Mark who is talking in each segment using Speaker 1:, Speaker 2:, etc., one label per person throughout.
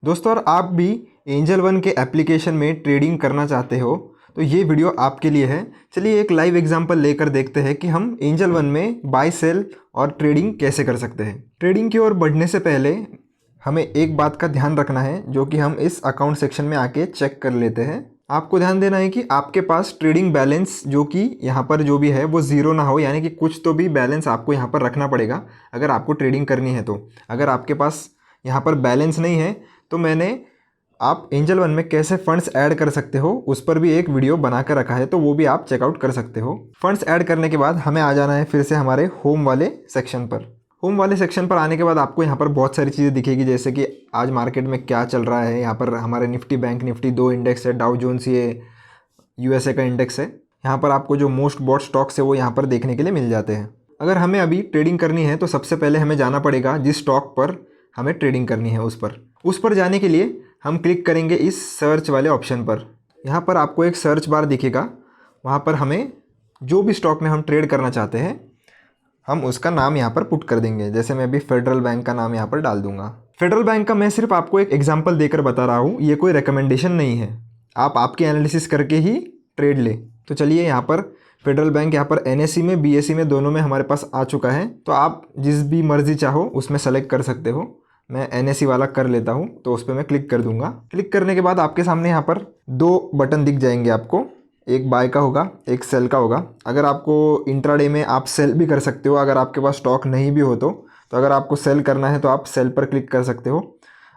Speaker 1: दोस्तों, और आप भी एंजल वन के एप्लीकेशन में ट्रेडिंग करना चाहते हो तो ये वीडियो आपके लिए है। चलिए एक लाइव एग्जांपल लेकर देखते हैं कि हम एंजल वन में बाय सेल और ट्रेडिंग कैसे कर सकते हैं। ट्रेडिंग की ओर बढ़ने से पहले हमें एक बात का ध्यान रखना है जो कि हम इस अकाउंट सेक्शन में आके चेक कर लेते हैं। आपको ध्यान देना है कि आपके पास ट्रेडिंग बैलेंस जो कि यहाँ पर जो भी है वो ज़ीरो ना हो, यानी कि कुछ तो भी बैलेंस आपको यहाँ पर रखना पड़ेगा अगर आपको ट्रेडिंग करनी है। तो अगर आपके पास यहाँ पर बैलेंस नहीं है तो मैंने आप एंजल वन में कैसे फंड्स ऐड कर सकते हो उस पर भी एक वीडियो बना कर रखा है, तो वो भी आप चेकआउट कर सकते हो। फंड्स ऐड करने के बाद हमें आ जाना है फिर से हमारे होम वाले सेक्शन पर। होम वाले सेक्शन पर आने के बाद आपको यहाँ पर बहुत सारी चीज़ें दिखेगी, जैसे कि आज मार्केट में क्या चल रहा है। यहाँ पर हमारे निफ्टी, बैंक निफ्टी 2 इंडेक्स है, डाउ जोन्स ये यूएसए का इंडेक्स है। यहाँ पर आपको जो मोस्ट बॉट स्टॉक्स है वो यहाँ पर देखने के लिए मिल जाते हैं। अगर हमें अभी ट्रेडिंग करनी है तो सबसे पहले हमें जाना पड़ेगा जिस स्टॉक पर हमें ट्रेडिंग करनी है उस पर जाने के लिए हम क्लिक करेंगे इस सर्च वाले ऑप्शन पर। यहाँ पर आपको एक सर्च बार दिखेगा, वहाँ पर हमें जो भी स्टॉक में हम ट्रेड करना चाहते हैं हम उसका नाम यहाँ पर पुट कर देंगे। जैसे मैं अभी फेडरल बैंक का नाम यहाँ पर डाल दूंगा। फेडरल बैंक का मैं सिर्फ आपको एक एग्जांपल देकर बता रहा हूँ, ये कोई रिकमेंडेशन नहीं है, आप आपकी एनालिसिस करके ही ट्रेड ले। तो चलिए यहाँ पर फेडरल बैंक यहाँ पर एनएसई में, बीएसई में, दोनों में हमारे पास आ चुका है। तो आप जिस भी मर्जी चाहो उसमें सेलेक्ट कर सकते हो। मैं एनएसई वाला कर लेता हूँ तो उस पर मैं क्लिक कर दूंगा। क्लिक करने के बाद आपके सामने यहाँ पर 2 बटन दिख जाएंगे आपको, एक बाय का होगा, एक सेल का होगा। अगर आपको इंट्राडे में आप सेल भी कर सकते हो, अगर आपके पास स्टॉक नहीं भी हो तो अगर आपको सेल करना है तो आप सेल पर क्लिक कर सकते हो।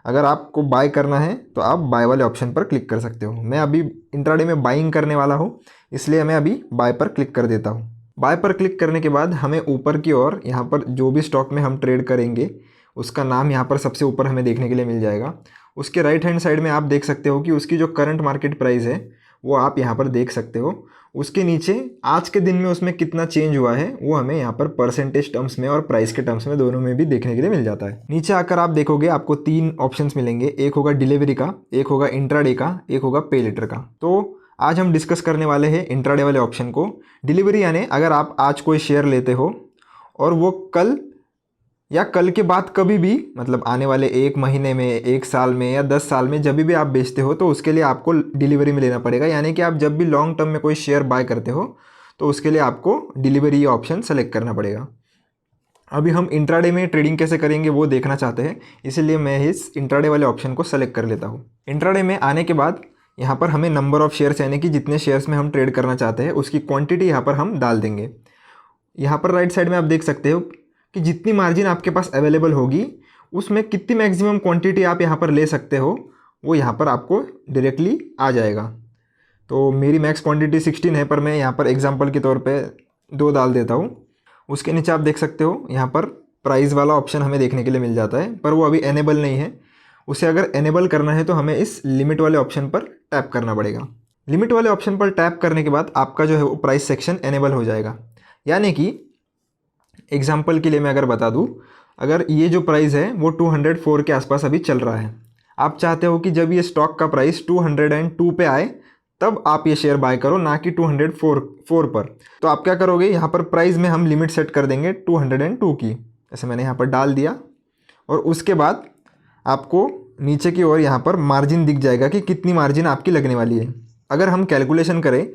Speaker 1: अगर आपको बाय करना है तो आप बाय वाले ऑप्शन पर क्लिक कर सकते हो। मैं अभी इंट्राडे में बाइंग करने वाला हूँ, इसलिए मैं अभी बाय पर क्लिक कर देता हूँ। बाय पर क्लिक करने के बाद हमें ऊपर की ओर यहाँ पर जो भी स्टॉक में हम ट्रेड करेंगे उसका नाम यहाँ पर सबसे ऊपर हमें देखने के लिए मिल जाएगा। उसके राइट हैंड साइड में आप देख सकते हो कि उसकी जो करंट मार्केट प्राइस है वो आप यहाँ पर देख सकते हो। उसके नीचे आज के दिन में उसमें कितना चेंज हुआ है वो हमें यहाँ पर परसेंटेज टर्म्स में और प्राइस के टर्म्स में दोनों में भी देखने के लिए मिल जाता है। नीचे आकर आप देखोगे आपको 3 ऑप्शंस मिलेंगे, एक होगा डिलीवरी का, एक होगा इंट्राडे का, एक होगा पे लेटर का। तो आज हम डिस्कस करने वाले हैं इंट्राडे वाले ऑप्शन को। डिलीवरी यानी अगर आप आज कोई शेयर लेते हो और वो कल या कल के बाद कभी भी, मतलब आने वाले 1 महीने में, 1 साल में या 10 साल में जब भी आप बेचते हो तो उसके लिए आपको डिलीवरी में लेना पड़ेगा। यानी कि आप जब भी लॉन्ग टर्म में कोई शेयर बाय करते हो तो उसके लिए आपको डिलीवरी ऑप्शन सेलेक्ट करना पड़ेगा। अभी हम इंट्राडे में ट्रेडिंग कैसे करेंगे वो देखना चाहते हैं, इसीलिए मैं इस इंट्राडे वाले ऑप्शन को सेलेक्ट कर लेता हूँ। इंट्राडे में आने के बाद यहाँ पर हमें नंबर ऑफ़ शेयर्स यानी कि जितने शेयर्स में हम ट्रेड करना चाहते हैं उसकी क्वान्टिटी यहाँ पर हम डाल देंगे। यहाँ पर राइट साइड में आप देख सकते हो कि जितनी मार्जिन आपके पास अवेलेबल होगी उसमें कितनी मैक्सिमम क्वांटिटी आप यहाँ पर ले सकते हो वो यहाँ पर आपको डायरेक्टली आ जाएगा। तो मेरी मैक्स क्वांटिटी 16 है, पर मैं यहाँ पर एग्जांपल के तौर पे 2 डाल देता हूँ। उसके नीचे आप देख सकते हो यहाँ पर प्राइस वाला ऑप्शन हमें देखने के लिए मिल जाता है, पर वो अभी एनेबल नहीं है। उसे अगर एनेबल करना है तो हमें इस लिमिट वाले ऑप्शन पर टैप करना पड़ेगा। लिमिट वाले ऑप्शन पर टैप करने के बाद आपका जो है वो प्राइस सेक्शन एनेबल हो जाएगा। यानी कि एग्जाम्पल के लिए मैं अगर बता दूं, अगर ये जो प्राइस है वो 204 के आसपास अभी चल रहा है, आप चाहते हो कि जब ये स्टॉक का प्राइस 202 पे आए तब आप ये शेयर बाय करो, ना कि 204 पर। तो आप क्या करोगे, यहाँ पर प्राइस में हम लिमिट सेट कर देंगे 202 की, जैसे मैंने यहाँ पर डाल दिया। और उसके बाद आपको नीचे की ओर यहाँ पर मार्जिन दिख जाएगा कि कितनी मार्जिन आपकी लगने वाली है। अगर हम कैलकुलेशन करें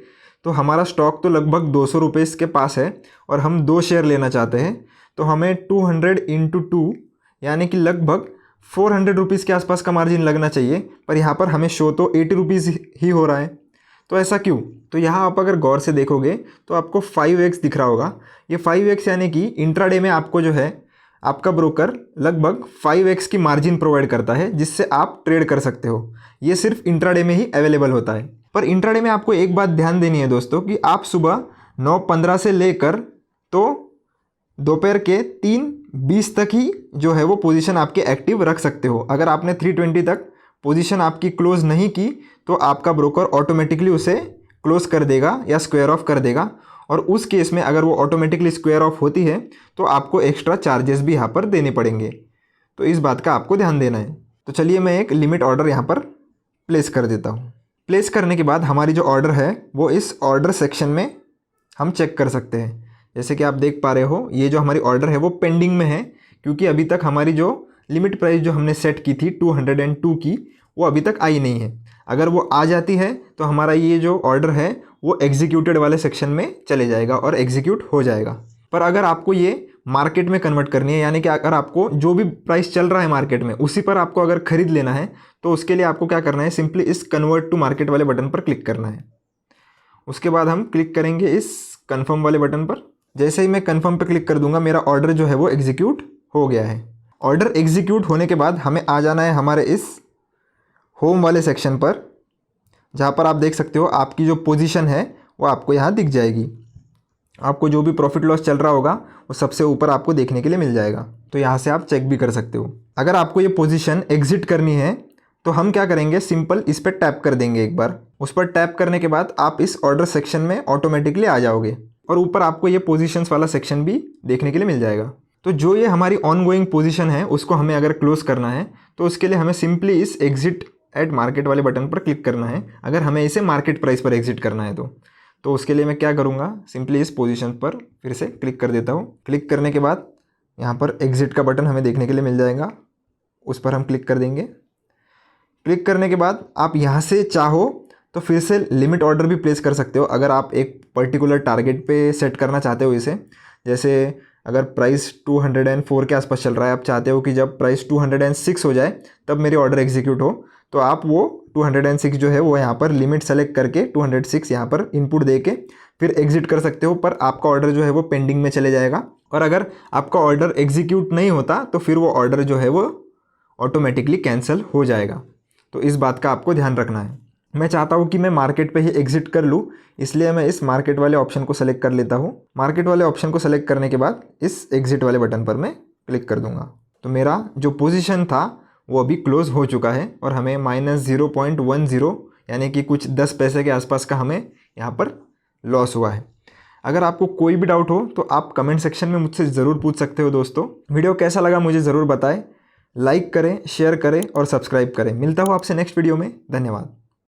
Speaker 1: तो हमारा स्टॉक तो लगभग 200 रुपये के पास है और हम 2 शेयर लेना चाहते हैं, तो हमें 200 × 2 यानी कि लगभग 400 रुपीज़ के आसपास का मार्जिन लगना चाहिए। पर यहाँ पर हमें शो तो 80 रुपीज़ ही हो रहा है, तो ऐसा क्यों? तो यहाँ आप अगर गौर से देखोगे तो आपको 5x दिख रहा होगा। ये 5x यानी कि इंट्राडे में आपको जो है आपका ब्रोकर लगभग 5x की मार्जिन प्रोवाइड करता है जिससे आप ट्रेड कर सकते हो। ये सिर्फ इंट्राडे में ही अवेलेबल होता है। पर इंट्राडे में आपको एक बात ध्यान देनी है दोस्तों कि आप सुबह 9:15 से लेकर तो दोपहर के 3:20 तक ही जो है वो पोजीशन आपके एक्टिव रख सकते हो। अगर आपने 3:20 तक पोजीशन आपकी क्लोज नहीं की तो आपका ब्रोकर ऑटोमेटिकली उसे क्लोज कर देगा या स्क्वायर ऑफ कर देगा। और उस केस में अगर वो ऑटोमेटिकली स्क्वायर ऑफ होती है तो आपको एक्स्ट्रा चार्जेस भी यहाँ पर देने पड़ेंगे। तो इस बात का आपको ध्यान देना है। तो चलिए मैं एक लिमिट ऑर्डर यहाँ पर प्लेस कर देता हूँ। प्लेस करने के बाद हमारी जो ऑर्डर है वो इस ऑर्डर सेक्शन में हम चेक कर सकते हैं। जैसे कि आप देख पा रहे हो ये जो हमारी ऑर्डर है वो पेंडिंग में है, क्योंकि अभी तक हमारी जो लिमिट प्राइस जो हमने सेट की थी 202 की, वो अभी तक आई नहीं है। अगर वो आ जाती है तो हमारा ये जो ऑर्डर है वो एग्जीक्यूटेड वाले सेक्शन में चले जाएगा और एग्जीक्यूट हो जाएगा। पर अगर आपको ये मार्केट में कन्वर्ट करनी है, यानी कि अगर आपको जो भी प्राइस चल रहा है मार्केट में उसी पर आपको अगर खरीद लेना है, तो उसके लिए आपको क्या करना है, सिंपली इस कन्वर्ट टू मार्केट वाले बटन पर क्लिक करना है। उसके बाद हम क्लिक करेंगे इस कन्फर्म वाले बटन पर। जैसे ही मैं कन्फर्म पर क्लिक कर दूंगा, मेरा ऑर्डर जो है वो एग्जीक्यूट हो गया है। ऑर्डर एग्जीक्यूट होने के बाद हमें आ जाना है हमारे इस होम वाले सेक्शन पर, जहाँ पर आप देख सकते हो आपकी जो पोजीशन है वो आपको यहाँ दिख जाएगी। आपको जो भी प्रॉफिट लॉस चल रहा होगा वो सबसे ऊपर आपको देखने के लिए मिल जाएगा। तो यहाँ से आप चेक भी कर सकते हो। अगर आपको ये पोजीशन एग्जिट करनी है तो हम क्या करेंगे, सिंपल इस पर टैप कर देंगे एक बार। उस पर टैप करने के बाद आप इस ऑर्डर सेक्शन में ऑटोमेटिकली आ जाओगे और ऊपर आपको ये पोजीशंस वाला सेक्शन भी देखने के लिए मिल जाएगा। तो जो ये हमारी ऑन गोइंग पोजीशन है उसको हमें अगर क्लोज करना है तो उसके लिए हमें सिंपली इस एग्जिट एट मार्केट वाले बटन पर क्लिक करना है। अगर हमें इसे मार्केट प्राइस पर एग्जिट करना है तो उसके लिए मैं क्या करूँगा, सिंपली इस पोजीशन पर फिर से क्लिक कर देता हूँ। क्लिक करने के बाद यहाँ पर एग्जिट का बटन हमें देखने के लिए मिल जाएगा, उस पर हम क्लिक कर देंगे। क्लिक करने के बाद आप यहाँ से चाहो तो फिर से लिमिट ऑर्डर भी प्लेस कर सकते हो। अगर आप एक पर्टिकुलर टारगेट पे सेट करना चाहते हो इसे, जैसे अगर प्राइस 204 के आसपास चल रहा है, आप चाहते हो कि जब प्राइस 206 हो जाए तब मेरी ऑर्डर एग्जीक्यूट हो, तो आप वो 206 जो है वो यहाँ पर लिमिट सेलेक्ट करके 206 यहाँ पर इनपुट दे के फिर एग्जिट कर सकते हो। पर आपका ऑर्डर जो है वो पेंडिंग में चले जाएगा और अगर आपका ऑर्डर एग्जीक्यूट नहीं होता तो फिर वो ऑर्डर जो है वो ऑटोमेटिकली कैंसिल हो जाएगा। तो इस बात का आपको ध्यान रखना है। मैं चाहता हूँ कि मैं मार्केट पे ही एग्जिट कर लूँ, इसलिए मैं इस मार्केट वाले ऑप्शन को सेलेक्ट कर लेता हूँ। मार्केट वाले ऑप्शन को सेलेक्ट करने के बाद इस एग्जिट वाले बटन पर मैं क्लिक कर दूँगा। तो मेरा जो पोजीशन था वो अभी क्लोज हो चुका है और हमें -0.10 यानी कि कुछ 10 पैसे के आसपास का हमें यहाँ पर लॉस हुआ है। अगर आपको कोई भी डाउट हो तो आप कमेंट सेक्शन में मुझसे ज़रूर पूछ सकते हो। दोस्तों, वीडियो कैसा लगा मुझे ज़रूर बताएं। लाइक करें, शेयर करें और सब्सक्राइब करें। मिलता हूँ आपसे नेक्स्ट वीडियो में। धन्यवाद।